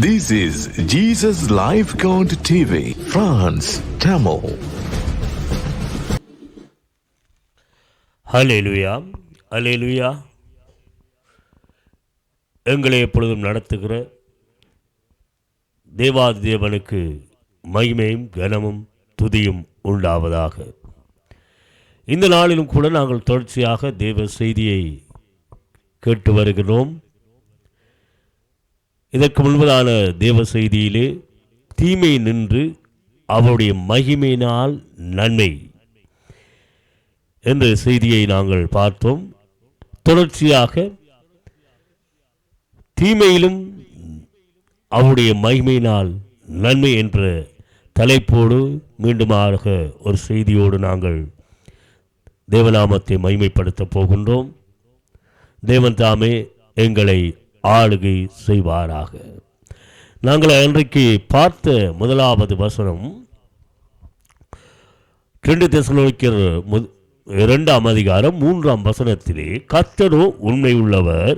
This is Jesus Life Count TV, France, Tamil. ஹல்லேலூயா, ஹல்லேலூயா. எங்களை எப்பொழுதும் நடத்துகிற தேவாதி தேவனுக்கு மகிமையும் கனமும் துதியும் உண்டாவதாக. இந்த நாளிலும் கூட நாங்கள் தொடர்ச்சியாக தேவ செய்தியை கேட்டு வருகிறோம். இதற்கு முன்பதான தேவ செய்தியிலே தீமை நின்று அவருடைய மகிமையினால் நன்மை என்ற செய்தியை நாங்கள் பார்த்தோம். தொடர்ச்சியாக தீமையிலும் அவருடைய மகிமையினால் நன்மை என்ற தலைப்போடு மீண்டுமாக ஒரு செய்தியோடு நாங்கள் தேவநாமத்தை மகிமைப்படுத்த போகின்றோம். தேவன் தாமே எங்களை ஆளுகை செய்வாராக. நாங்கள் அன்றைக்கு பார்த்த முதலாவது வசனம் 2 தெசலோனிக்கர் 2ஆம் அதிகாரம் 3ஆம் வசனத்திலே, கர்த்தரோ உண்மை உள்ளவர்,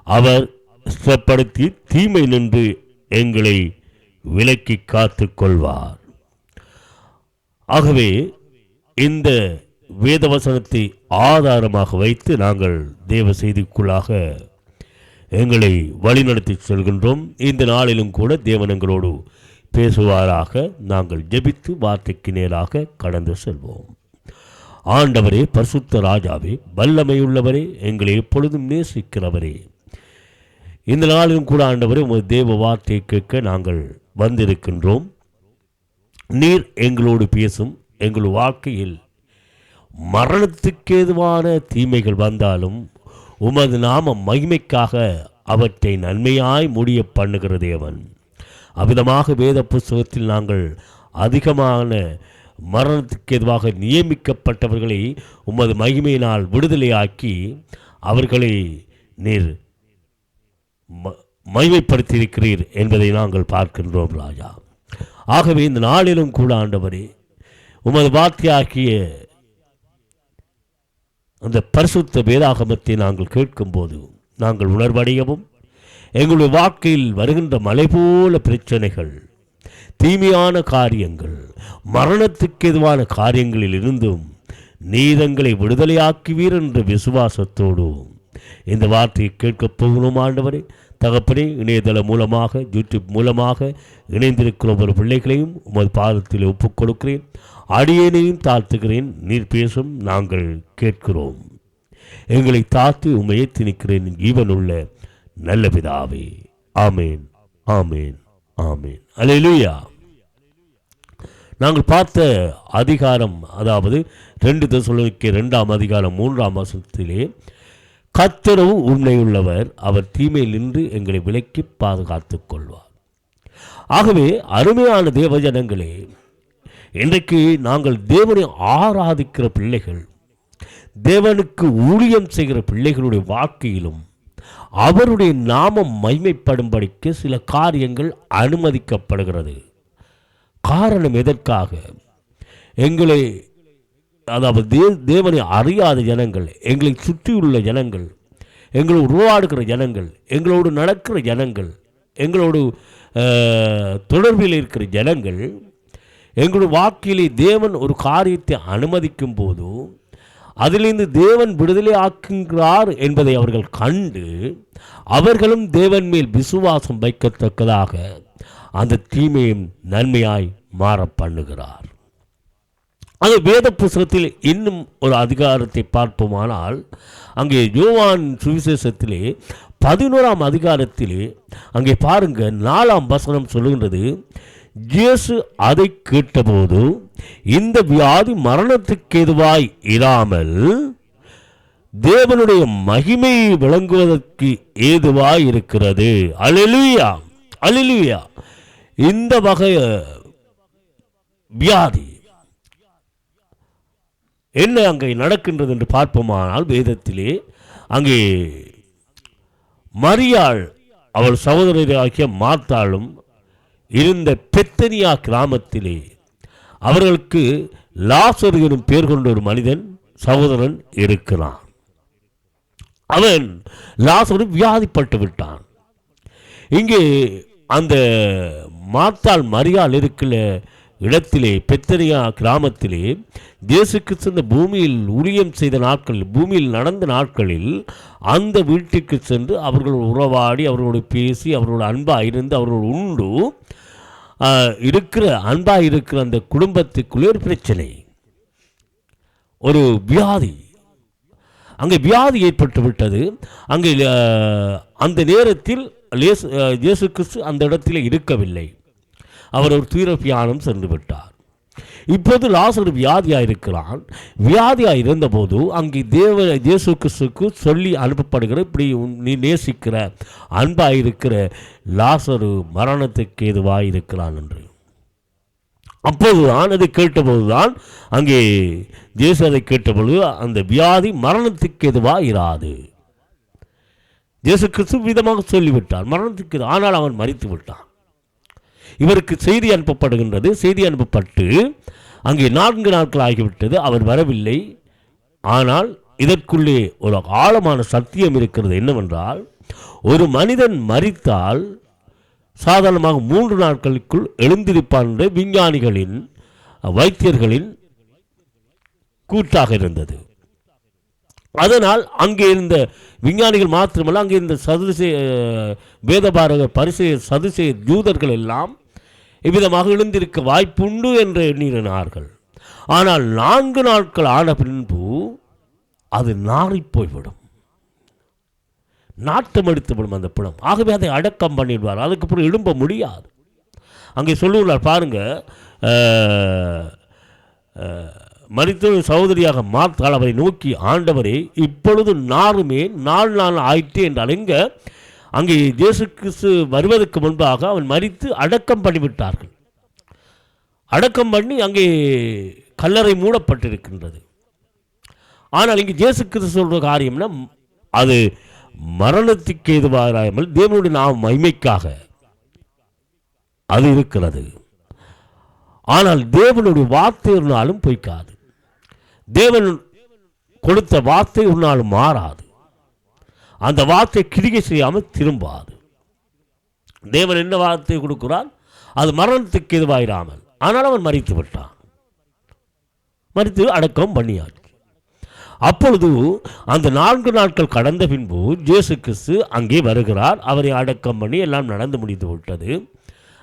அவர் இஷ்டப்படுத்தி தீமை நின்று எங்களை விலக்கி காத்து கொள்வார். ஆகவே இந்த வேதவசனத்தை ஆதாரமாக வைத்து நாங்கள் தேவ செய்திக்குள்ளாக எங்களை வழிநடத்தி செல்கின்றோம். இந்த நாளிலும் கூட தேவன் எங்களோடு பேசுவாராக. நாங்கள் ஜெபித்து வார்த்தைக்கு நேராக கடந்து செல்வோம். ஆண்டவரே, பரிசுத்த ராஜாவே, வல்லமையுள்ளவரே, எங்களை எப்பொழுதும் நேசிக்கிறவரே, இந்த நாளிலும் கூட ஆண்டவரே உமது தேவ வார்த்தையை கேட்க நாங்கள் வந்திருக்கின்றோம். நீர் எங்களோடு பேசும். எங்கள் வாழ்க்கையில் மரணத்துக்கு ஏதுவான தீமைகள் வந்தாலும் உமது நாம மகிமைக்காக அவற்றை நன்மையாய் முடிய பண்ணுகிற தேவன். அவ்விதமாக வேத புஸ்தகத்தில் நாங்கள் அதிகமான மரணத்துக்கு எதுவாக நியமிக்கப்பட்டவர்களை உமது மகிமையினால் விடுதலையாக்கி அவர்களை நீர் மகிமைப்படுத்தியிருக்கிறீர் என்பதை நாங்கள் பார்க்கின்றோம் ராஜா. ஆகவே இந்த நாளிலும் கூட ஆண்டவரே உமது வார்த்தையாக்கிய அந்த பரிசுத்த வேதாகமத்தை நாங்கள் கேட்கும்போது நாங்கள் உணர்வடையவும், எங்களுடைய வாழ்க்கையில் வருகின்ற மலை போல பிரச்சனைகள், தீமையான காரியங்கள், மரணத்துக்கு எதுவான காரியங்களில் இருந்தும் நீதங்களை விடுதலையாக்குவீர் என்ற விசுவாசத்தோடு இந்த வார்த்தையை கேட்கப் போகணும் ஆண்டவரே. தகப்பனே, இணையதளம் மூலமாக, யூடியூப் மூலமாக இணைந்திருக்கிற ஒரு பிள்ளைகளையும் உமது பாதத்தில் ஒப்புக் கொடுக்கிறேன். அடியேனையும் தாழ்த்துகிறேன். நீர் பேசும், நாங்கள் கேட்கிறோம். எங்களை தாழ்த்தி உம்மையை திணிக்கிறேன் ஜீவனுள்ள நல்ல பிதாவே. ஆமேன், ஆமேன், ஆமேன். அல்லேலூயா. நாங்கள் பார்த்த அதிகாரம், அதாவது 2 தெசலோனிக்கர் 2ஆம் அதிகாரம் 3ஆம் வசனத்திலே, கர்த்தரோ உண்மையுள்ளவர், அவர் தீமையில் நின்று எங்களை விலக்கி பாதுகாத்துக் கொள்வார். ஆகவே அருமையான தேவஜனங்களே, இன்றைக்கு நாங்கள் தேவனை ஆராதிக்கிற பிள்ளைகள், தேவனுக்கு ஊழியம் செய்கிற பிள்ளைகளுடைய வாழ்க்கையிலும் அவருடைய நாமம் மகிமைப்படும்படிக்கு சில காரியங்கள் அனுமதிக்கப்படுகிறது. காரணம் எதற்காக? எங்களை, அதாவது தேவனை அறியாத ஜனங்கள், எங்களை சுற்றியுள்ள ஜனங்கள், எங்களோடு உருவாடுகிற ஜனங்கள், எங்களோடு நடக்கிற ஜனங்கள், எங்களோடு தொடர்பில் இருக்கிற ஜனங்கள், எங்களுடைய வாழ்க்கையிலே தேவன் ஒரு காரியத்தை அனுமதிக்கும் போது அதிலிருந்து தேவன் விடுதலை ஆக்குகிறார் என்பதை அவர்கள் கண்டு அவர்களும் தேவன் மேல் விசுவாசம் வைக்கத்தக்கதாக அந்த தீமையும் நன்மையாய் மாற பண்ணுகிறார். அது வேத புஸ்தகத்தில் இன்னும் ஒரு அதிகாரத்தை பார்ப்போமானால், அங்கே யோவான் சுவிசேஷத்திலே 11ஆம் அதிகாரத்திலே அங்கே பாருங்க, 4ஆம் வசனம் சொல்லுகின்றது, இயேசு அதை கேட்டபோது, இந்த வியாதி மரணத்துக்கு எதுவாய் இராமல் தேவனுடைய மகிமையை விளங்குவதற்கு ஏதுவாய் இருக்கிறது. அல்லேலூயா, அல்லேலூயா. இந்த வகை வியாதி என்ன அங்கே நடக்கின்றது என்று பார்ப்போமானால், வேதத்திலே அங்கே மரியாள் அவள் சகோதரராகிய மார்த்தாளும் இருந்த பெத்தனியா கிராமத்திலே அவர்களுக்கு லாசரு எனும் பேர் கொண்ட ஒரு மனிதன் சகோதரன் இருக்கிறான். அவன் லாசரு வியாதிப்பட்டு விட்டான். இங்கே அந்த மார்த்தாள் மரியாள் இருக்கிற இடத்திலே, பெத்தனியா கிராமத்திலே, இயேசு கிறிஸ்து இந்த பூமியில் ஊழியம் செய்த நாட்களில், பூமியில் நடந்த நாட்களில் அந்த வீட்டுக்கு சென்று அவர்கள் உறவாடி, அவர்களோடு பேசி, அவர்களோட அன்பாக இருந்து, அவர்களோடு உண்டு அன்பாக இருக்கிற அந்த குடும்பத்துக்குள்ளே ஒரு பிரச்சனை, ஒரு வியாதி, அங்கே வியாதி ஏற்பட்டு விட்டது. அங்கே அந்த நேரத்தில் இயேசு கிறிஸ்து அந்த இடத்தில் இருக்கவில்லை. அவர் ஒரு தீரப்பியானம் சென்று விட்டார். இப்போது லாசரு வியாதியாக இருக்கிறான். வியாதியாக இருந்தபோது அங்கே இயேசு கிறிஸ்துக்கு சொல்லி அனுப்பப்படுகிற, இப்படி நீ நேசிக்கிற அன்பாக இருக்கிற லாசரு மரணத்துக்கு ஏதுவாக இருக்கிறான் என்று. அப்போதுதான் அதை கேட்டபோதுதான், அங்கே இயேசு அதை கேட்டபொழுது, அந்த வியாதி மரணத்துக்கு எதுவாக இராது. இயேசு கிறிஸ்து விதமாக சொல்லிவிட்டார், மரணத்துக்கு. ஆனால் அவன் மரித்து விட்டான். இவருக்கு செய்தி அனுப்பப்படுகின்றது. செய்தி அனுப்பப்பட்டு அங்கே 4 நாட்கள் ஆகிவிட்டது. அவர் வரவில்லை. ஆனால் இதற்குள்ளே ஒரு ஆழமான சத்தியம் இருக்கிறது. என்னவென்றால், ஒரு மனிதன் மரித்தால் சாதாரணமாக 3 நாட்களுக்குள் எழுந்திருப்பான் என்று விஞ்ஞானிகளின், வைத்தியர்களின் கூற்றாக இருந்தது. அதனால் அங்கே இருந்த விஞ்ஞானிகள் மாத்திரமல்ல, அங்கே இருந்த வேதபாரக பரிசேய சதுசேய யூதர்கள் எல்லாம் இவ்விதமாக எழுந்திருக்க வாய்ப்புண்டு என்று எண்ணினார்கள். ஆனால் 4 நாட்கள் ஆன பின்பு அது நாறிப் போய்விடும், நாட்டம் எடுத்துவிடும் அந்த பிணம். ஆகவே அதை அடக்கம் பண்ணிடுவார். அதுக்கப்புறம் எழும்ப முடியாது. அங்கே சொல்லுகிறார் பாருங்க, மரித்தோர் சகோதரியாக மார்த்தாள் அவரை நோக்கி, ஆண்டவரே, இப்பொழுது நாருமே 4 நாள் ஆயிற்று என்றால், அங்கே இயேசு கிறிஸ்து வருவதற்கு முன்பாக அவன் மரித்து அடக்கம் பண்ணிவிட்டார்கள். அடக்கம் பண்ணி அங்கே கல்லறை மூடப்பட்டிருக்கின்றது. ஆனால் இங்கே இயேசு கிறிஸ்து சொல்கிற காரியம்னா, அது மரணத்துக்கு ஏதுவாராமல் தேவனுடைய நாம் மகிமைக்காக அது இருக்கிறது. ஆனால் தேவனுடைய வார்த்தை ஒரு நாளும் பொய்க்காது. தேவன் கொடுத்த வார்த்தை ஒரு நாளும் மாறாது. அந்த வார்த்தை கிரிகை செய்யாமல் திரும்பாது. தேவன் என்ன வார்த்தை கொடுக்கிறார், அது மரணத்துக்கு எதுவாயிராமல். ஆனால் அவன் மரித்து விட்டான், மரித்து அடக்கம் பண்ணியாச்சு. அப்பொழுது அந்த 4 நாட்கள் கடந்த பின்பு இயேசு கிறிஸ்து அங்கே வருகிறார். அவரை அடக்கம் பண்ணி எல்லாம் நடந்து முடிந்து விட்டது.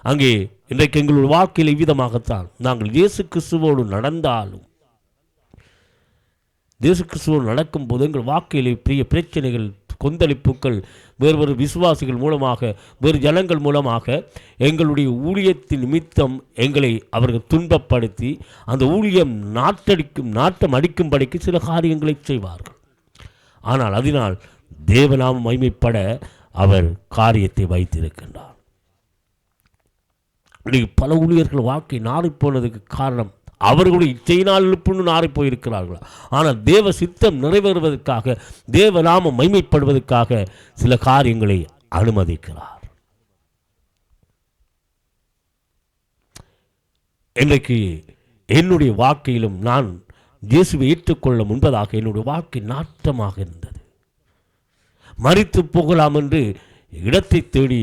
அங்கே இன்றைக்கு எங்களுடைய வாழ்க்கையில் இவ்விதமாகத்தான் நாங்கள் இயேசு கிறிஸ்துவோடு நடந்தாலும், இயேசு கிறிஸ்துவோடு நடக்கும்போது எங்கள் வாழ்க்கையில் பெரிய பிரச்சனைகள், கொந்தளிப்புகள், வேறு விசுவாசிகள் மூலமாக, வேறு ஜனங்கள் மூலமாக எங்களுடைய ஊழியத்தின் நிமித்தம் எங்களை அவர்கள் துன்பப்படுத்தி அந்த ஊழியம் நாட்டம் அடிக்கும்படிக்கு சில காரியங்களை செய்வார்கள். ஆனால் அதனால் தேவநாமம் மகிமைப்பட அவர் காரியத்தை வைத்திருக்கின்றார். பல ஊழியர்கள் வாழ்க்கை நாறிப்போனதுக்கு காரணம் அவர்களுடைய இச்சையினால் எழுப்புன்னு நாறி போயிருக்கிறார்கள். ஆனால் தேவ சித்தம் நிறைவேறுவதற்காக, தேவநாமம் மகிமைப்படுவதற்காக சில காரியங்களை அனுமதிக்கிறார். இன்றைக்கு என்னுடைய வாழ்க்கையிலும் நான் இயேசுவை ஏற்றுக்கொள்ள முன்பதாக என்னுடைய வாழ்க்கை நாட்டமாக இருந்தது. மரித்து போகலாம் என்று இடத்தை தேடி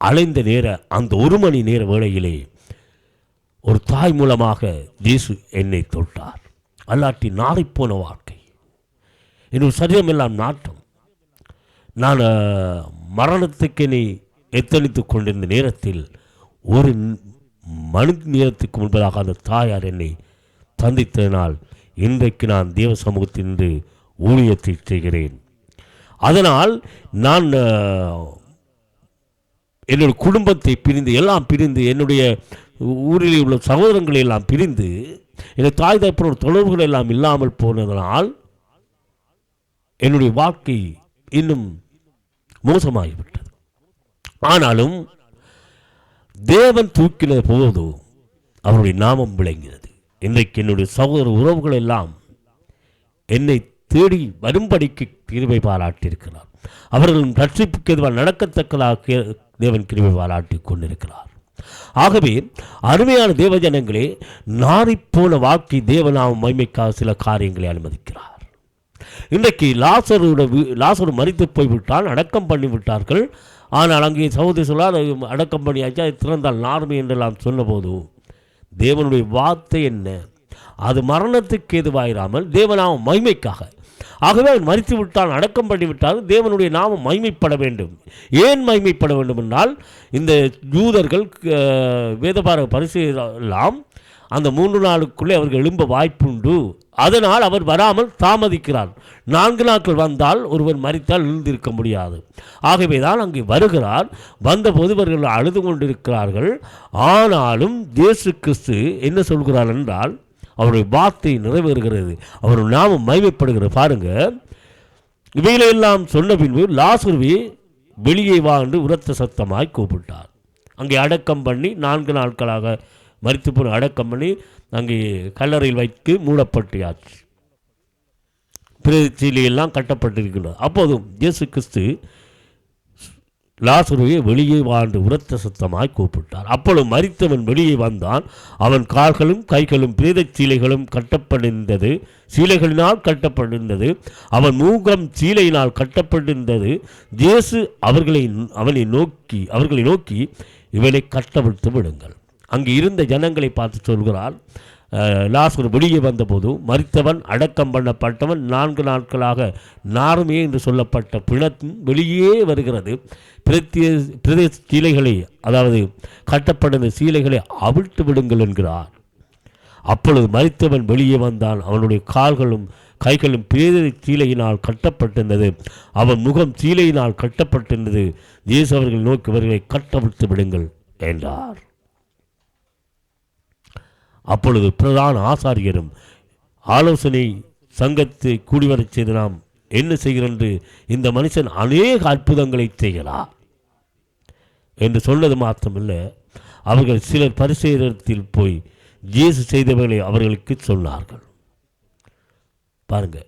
அலைந்த நேர அந்த 1 மணி நேர வேளையிலே ஒரு தாய் மூலமாக இயேசு என்னை தொட்டார். அல்லாட்டி நாறிப்போன வாழ்க்கை, என்னுடைய சரீரம் எல்லாம் நாட்டம். நான் மரணத்துக்கு என்னை எத்தனித்து கொண்டிருந்த நேரத்தில் 1 மணி நேரத்துக்கு முன்பதாக அந்த தாயார் என்னை சந்தித்ததனால் இன்றைக்கு நான் தேவ சமூகத்தின்று ஊழியத்தை செய்கிறேன். அதனால் நான் என்னுடைய குடும்பத்தை பிரிந்து, எல்லாம் பிரிந்து, என்னுடைய ஊரில் உள்ள சகோதரங்களை எல்லாம் பிரிந்து, என்னுடைய தாய் தகப்பனோட தொடர்புகள் எல்லாம் இல்லாமல் போனதனால் என்னுடைய வாழ்க்கை இன்னும் மோசமாகிவிட்டது. ஆனாலும் தேவன் தூக்கின போது அவருடைய நாமம் விளங்கினது. இன்றைக்கு என்னுடைய சகோதர உறவுகள் எல்லாம் என்னை தேடி வரும்படிக்கு கிருபை பாராட்டியிருக்கிறார். அவர்கள் ரட்சிப்புக்கு எதுவாக நடக்கத்தக்கதாக தேவன் கிருபை பாராட்டி கொண்டிருக்கிறார். ஆகவே அருமையான தேவஜனங்களே, நாறிப்போன வாழ்க்கை தேவநாம மகிமைக்காக சில காரியங்களை அனுமதிக்கிறார். இன்றைக்கு லாசரு மரித்து போய்விட்டால், அடக்கம் பண்ணிவிட்டார்கள். ஆனால் அங்கே சகோதரி சொல்ல அதை அடக்கம் பண்ணியாச்சு, அதை திறந்தால் நார்மை என்றெல்லாம் சொன்னபோது தேவனுடைய வார்த்தை என்ன? அது மரணத்துக்கு எதுவாயிராமல் தேவநாம மகிமைக்காக. ஆகவே அவன் மரித்து விட்டான், அடக்கம் பண்ணிவிட்டால் தேவனுடைய நாமம் மகிமைப்பட வேண்டும். ஏன் மகிமைப்பட வேண்டும் என்றால், இந்த யூதர்கள் வேதபாரக பரிசெயரெல்லாம் அந்த 3 நாளுக்குள்ளே அவர்கள் எழும்ப வாய்ப்புண்டு. அதனால் அவர் வராமல் தாமதிக்கிறார். 4 நாட்கள் வந்தால் ஒருவர் மரித்தால் எழுந்திருக்க முடியாது. ஆகவே தான் அங்கே வருகிறார். வந்தபோது இவர்கள் அழுது கொண்டிருக்கிறார்கள். ஆனாலும் இயேசு கிறிஸ்து என்ன சொல்கிறார் என்றால், அவருடைய வார்த்தை நிறைவேறுகிறது, அவருடைய நாமம் மகிமைப்படுகிறது. பாருங்க, இவைகளெல்லாம் சொன்ன பின்பு லாசருவை வெளியே வா என்று உரத்த சத்தமாய் கூப்பிட்டார். அங்கே அடக்கம் பண்ணி 4 நாட்களாக மரித்து போன அடக்கம் பண்ணி அங்கே கல்லறையில் வைத்து மூடப்பட்டியாச்சு. பிரேதச்சீலையெல்லாம் கட்டப்பட்டிருக்கின்றது. அப்போதும் இயேசு கிறிஸ்து லாசருவை வெளியே வாழ்ந்து உரத்த சத்தமாய் கூப்பிட்டார். அப்பொழுது மரித்தவன் வெளியே வந்தான். அவன் கால்களும் கைகளும் பிரேதச்சீலைகளும் கட்டப்பட்டிருந்தது, சீலைகளினால் கட்டப்பட்டிருந்தது. அவன் மூகம் சீலையினால் கட்டப்பட்டிருந்தது. இயேசு அவர்களை நோக்கி இவனை கட்டவிழ்த்து விடுங்கள். அங்கே இருந்த ஜனங்களை பார்த்து சொல்கிறார், லாசரு வெளியே வந்தபோது மரித்தவன் அடக்கம் பண்ணப்பட்டவன் 4 நாட்களாக நார்மே என்று சொல்லப்பட்ட பிணத்தும் வெளியே வருகிறது. பிரதேச சீலைகளை, அதாவது கட்டப்பட்ட சீலைகளை அவிழ்த்து விடுங்கள் என்கிறார். அப்பொழுது மரித்தவன் வெளியே வந்தான். அவனுடைய கால்களும் கைகளும் பிரேத சீலையினால் கட்டப்பட்டிருந்தது. அவன் முகம் சீலையினால் கட்டப்பட்டிருந்தது. இயேசு அவர்கள் நோக்கி அவர்களை கட்டவிழ்த்து விடுங்கள் என்றார். அப்பொழுது பிரதான ஆசாரியரும் ஆலோசனை சங்கத்தை கூடிவரச் செய்து, நாம் என்ன செய்கிறென்று, இந்த மனுஷன் அநேக அற்புதங்களை செய்கிறார் என்று சொன்னது மாத்திரமில்லை, அவர்கள் சிலர் பரிசேயரிடத்தில் போய் இயேசு செய்தவர்களை அவர்களுக்கு சொன்னார்கள். பாருங்க,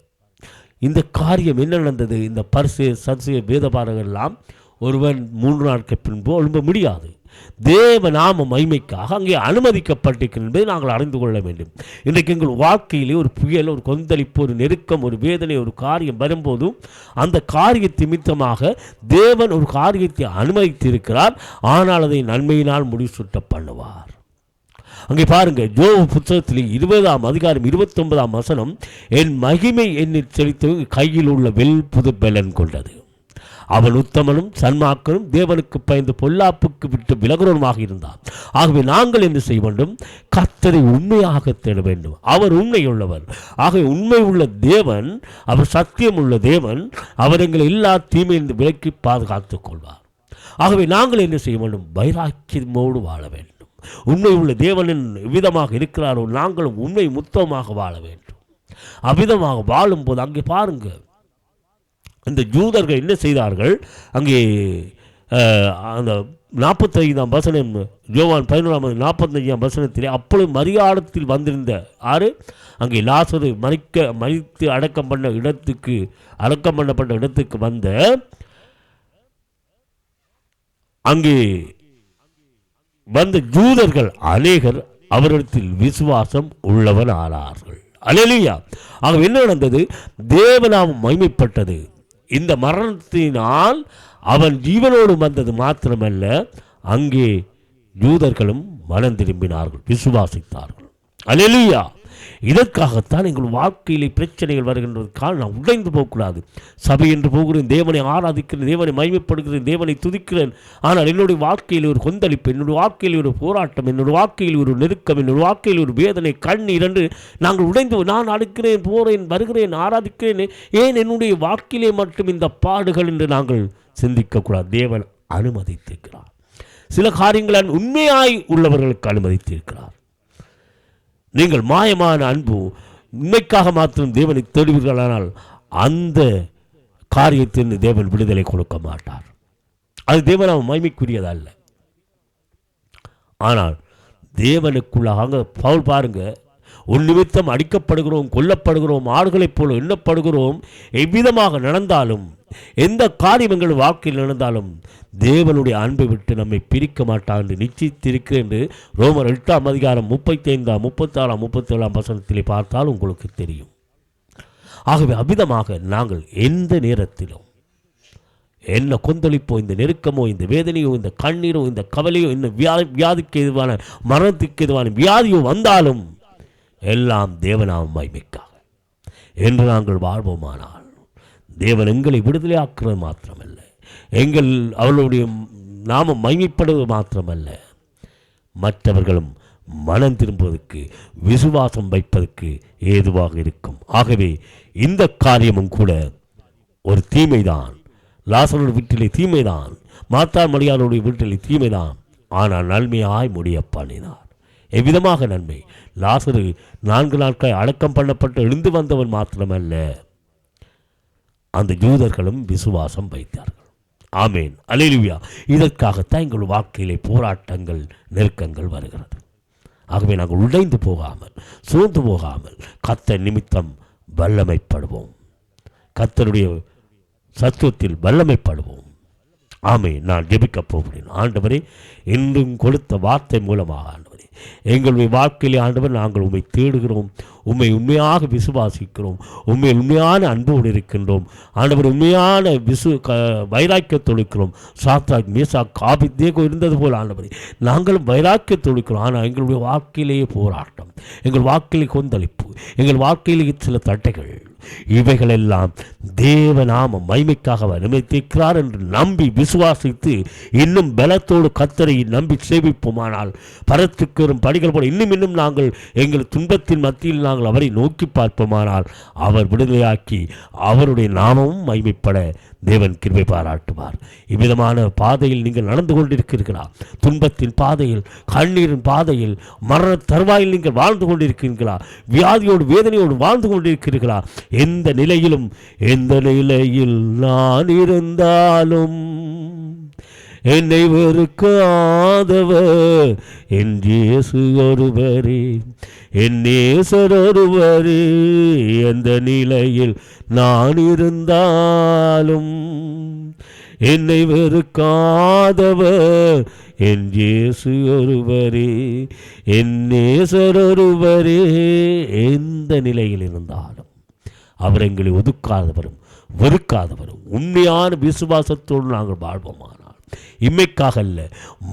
இந்த காரியம் என்ன நடந்தது? இந்த பரிசேயர் சதுசேயர் வேதபாரகர் எல்லாம் ஒருவன் 3 நாட்கள் பின்பு எழும்ப முடியாது. தேவ நாம மகிமைக்காக அங்கே அனுமதிக்கப்பட்டிருக்கிறது என்பதை நாங்கள் அறிந்து கொள்ள வேண்டும். இன்றைக்கு எங்கள் வாழ்க்கையிலே ஒரு புயல், ஒரு கொந்தளிப்பு, ஒரு நெருக்கம், ஒரு வேதனை, ஒரு காரியம் வரும்போதும் அந்த காரிய நிமித்தமாக தேவன் ஒரு காரியத்தை அனுமதித்திருக்கிறார். ஆனால் அதை நன்மையினால் முடிசூட்ட பண்ணுவார். அங்கே பாருங்க, யோபு புத்தகத்தில் 20ஆம் அதிகாரம் 29ஆம் வசனம், என் மகிமை என்னில் செலுத்த கையில் உள்ள வெல் புது பலன் கொண்டது. அவன் உத்தமனும் சன்மாக்கனும் தேவனுக்கு பயந்து பொல்லாப்புக்கு விட்டு விலகுறவனுமாக இருந்தார். ஆகவே நாங்கள் என்ன செய்ய வேண்டும்? கர்த்தரை உண்மையாக தேட வேண்டும். அவர் உண்மையுள்ளவர். ஆகவே உண்மை உள்ள தேவன், அவர் சத்தியம் உள்ள தேவன், அவர் எங்களை எல்லா தீமையிலிருந்து விலக்கி பாதுகாத்துக் கொள்வார். ஆகவே நாங்கள் என்ன செய்ய வேண்டும்? வைராக்கியமோடு வாழ வேண்டும். உண்மை உள்ள தேவனின் விதமாக இருக்கிறாரோ நாங்களும் உண்மை முத்தமாக வாழ வேண்டும். அவ்விதமாக வாழும்போது அங்கே பாருங்க, இந்த யூதர்கள் என்ன செய்தார்கள்? அங்கே அந்த 45ஆம் வசனம், யோவான் 11:45ஆம் வசனத்திலே, அப்பொழுது மரியாதத்தில் வந்திருந்த ஆறு, அங்கே லாசரு மரித்து அடக்கம் பண்ணப்பட்ட இடத்துக்கு வந்த அங்கே வந்த யூதர்கள் அநேகர் அவரிடத்தில் விசுவாசம் உள்ளவர் ஆனார்கள். அல்லேலூயா. ஆக என்ன நடந்தது? தேவநாமம் மகிமைப்பட்டது. இந்த மரணத்தினால் அவன் ஜீவனோடு வந்தது மாத்திரமல்ல, அங்கே யூதர்களும் மனம் திரும்பினார்கள், விசுவாசித்தார்கள். அல்லேலூயா. இதற்காகத்தான் எங்கள் வாழ்க்கையிலே பிரச்சனைகள் வருகின்றதுக்காக நாம் உடைந்து போகக்கூடாது. சபை என்று போகிறேன், தேவனை ஆராதிக்கிறேன், தேவனை மகிமைப்படுகிறேன், தேவனை துதிக்கிறேன். ஆனால் என்னுடைய வாழ்க்கையில் ஒரு கொந்தளிப்பு, என்னுடைய வாழ்க்கையில் ஒரு போராட்டம், என்னுடைய வாழ்க்கையில் ஒரு நெருக்கம், என்னுடைய வாழ்க்கையில் ஒரு வேதனை, கண்ணீர் என்று நாங்கள் உடைந்து, நான் அடுக்கிறேன், போகிறேன், வருகிறேன், ஆராதிக்கிறேன், ஏன் என்னுடைய வாழ்க்கையிலே மட்டும் இந்த பாடுகள் என்று நாங்கள் சிந்திக்கக்கூடாது. தேவன் அனுமதித்திருக்கிறார். சில காரியங்கள் உண்மையாய் உள்ளவர்களுக்கு அனுமதித்திருக்கிறார். நீங்கள் மாயமான அன்பு, உண்மைக்காக மாத்திரம் தேவனை தேடுவீர்களானால் அந்த காரியத்திற்கு தேவன் விடுதலை கொடுக்க மாட்டார். அது தேவன் மகிமைக்குரியதல்ல. ஆனால் தேவனுக்குள்ளாக பவுல் பாருங்க, உன் நிமித்தம் அடிக்கப்படுகிறோம், கொல்லப்படுகிறோம், ஆடுகளைப் போல எண்ணப்படுகிறோம், எவ்விதமாக நடந்தாலும், எந்த காரியங்கள் வாழ்க்கையில் நடந்தாலும் தேவனுடைய அன்பை விட்டு நம்மை பிரிக்க மாட்டான் என்று நிச்சயித்திருக்கிறேன் என்று ரோமர் 8ஆம் அதிகாரம் 35, 36, 37 வசனத்திலே பார்த்தால் உங்களுக்கு தெரியும். ஆகவே அவ்விதமாக நாங்கள் எந்த நேரத்திலும் என்ன கொந்தளிப்போ, இந்த நெருக்கமோ, இந்த வேதனையோ, இந்த கண்ணீரோ, இந்த கவலையோ, இந்த வியாதிக்கு எதுவான மரணத்துக்கு எதுவான வியாதியோ வந்தாலும் எல்லாம் தேவநாம மகிமைக்காக என்று நாங்கள் வாழ்வோமானால் தேவன் எங்களை விடுதலையாக்குறது மாத்திரமல்ல, அவர்களுடைய நாமம் மகிமைப்படுவது மாத்திரமல்ல, மற்றவர்களும் மனம் திரும்புவதற்கு விசுவாசம் வைப்பதற்கு ஏதுவாக இருக்கும். ஆகவே இந்த காரியமும் கூட ஒரு தீமைதான். லாசருடைய வீட்டிலே தீமைதான், மார்த்தாள் மரியாளுடைய வீட்டிலே தீமைதான். ஆனால் நன்மையாய் முடிய பண்ணினார். எவ்விதமாக நன்மை? லாசரு 4 நாட்கள் அடக்கம் பண்ணப்பட்டு எழுந்து வந்தவன் மாத்திரமல்ல, அந்த யூதர்களும் விசுவாசம் வைத்தார்கள். ஆமேன், அல்லேலூயா. இதற்காகத்தான் எங்கள் வாழ்க்கையிலே போராட்டங்கள், நெருக்கங்கள் வருகிறது. ஆகவே நாங்கள் உடைந்து போகாமல், சோர்ந்து போகாமல் கர்த்தர் நிமித்தம் வல்லமைப்படுவோம், கர்த்தருடைய சத்துவத்தில் வல்லமைப்படுவோம். ஆமேன். நான் ஜெபிக்கப் போகிறேன். ஆண்டவரே, இன்றும் கொடுத்த வார்த்தை மூலமாக ஆண்டவரே, எங்களுடைய வாழ்க்கையிலே ஆண்டவர் நாங்கள் உம்மை தேடுகிறோம், உம்மை உண்மையாக விசுவாசிக்கிறோம், உண்மை உண்மையான அன்போடு இருக்கின்றோம் ஆண்டவர், உண்மையான வைராக்கியத்தோடு இருக்கிறோம். சாத்ராக், மேசாக், ஆபேத்நேகோ இருந்தது போல் ஆண்டவரே நாங்களும் வைராக்கியத்தோடு இருக்கிறோம். ஆனால் எங்களுடைய வாழ்க்கையிலேயே போராட்டம், எங்கள் வாழ்க்கையிலே கொந்தளிப்பு, எங்கள் வாழ்க்கையிலே சில தட்டைகள், இவைகளெல்லாம் தேவநாம மகிமைக்காக அனுமதிக்கிறார் என்று நம்பி விசுவாசித்து இன்னும் பலத்தோடு கர்த்தரை நம்பி சேவிப்போமானால் பரத்துக்கு வரும் படிகள் போல இன்னும் நாங்கள் எங்கள் துன்பத்தின் மத்தியில் நாங்கள் அவரை நோக்கி பார்ப்போமானால் அவர் விடுதலையாக்கி அவருடைய நாமமும் மகிமைப்பட தேவன் கிருபை பாராட்டுவார். இவ்விதமான பாதையில் நீங்கள் நடந்து கொண்டிருக்கிறீர்களா? துன்பத்தின் பாதையில், கண்ணீரின் பாதையில், மரண தருவாயில் நீங்கள் வாழ்ந்து கொண்டிருக்கிறீர்களா? வியாதியோடு வேதனையோடு வாழ்ந்து கொண்டிருக்கிறீர்களா? எந்த நிலையில் நான் இருந்தாலும் என்னை வெறுக்காதவர் என் இயேசு ஒருவரே, என் நேசர் ஒருவரே. எந்த நிலையில் நான் இருந்தாலும் என்னை வெறுக்காதவர் என் இயேசு ஒருவரே, என் நேசர் ஒருவரே. எந்த நிலையில் இருந்தாலும் அவர் எங்களை ஒதுக்காதவரும் வெறுக்காதவரும் உண்மையான விசுவாசத்தோடு நாங்கள் வாழ்வோமானால், இம்மைக்காக அல்ல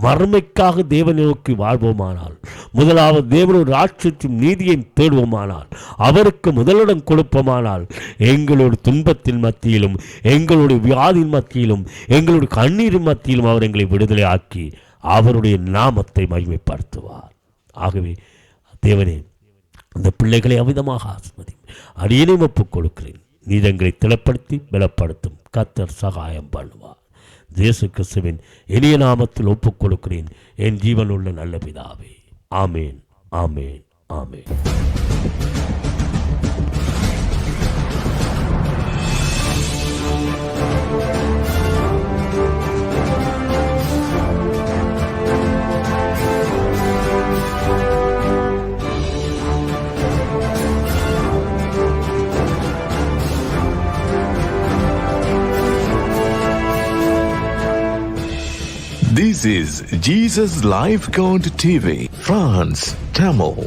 மறுமைக்காக தேவனை நோக்கி வாழ்வோமானால், முதலாவது தேவனோட ராட்சியத்தின் நீதியையும் தேடுவோமானால், அவருக்கு முதலிடம் கொடுப்போமானால், எங்களோட துன்பத்தின் மத்தியிலும், எங்களுடைய வியாதியின் மத்தியிலும், எங்களுடைய கண்ணீரின் மத்தியிலும் அவர் எங்களை விடுதலை ஆக்கி அவருடைய நாமத்தை மகிமைப்படுத்துவார். ஆகவே தேவனே, அந்த பிள்ளைகளை அவிதமாக ஆசீர்வதி, அடியேனை ஒப்புக் கொடுக்கிறேன். நீதங்களை திடப்படுத்தி பலப்படுத்தும் கர்த்தர் சகாயம் பண்ணுவார். இயேசு கிறிஸ்துவின் இனிய நாமத்தில் ஒப்புக் கொடுக்கிறேன் என் ஜீவனுள்ள நல்ல பிதாவே. ஆமேன், ஆமேன், ஆமேன். This is Jesus Life Count TV, France, Tamil.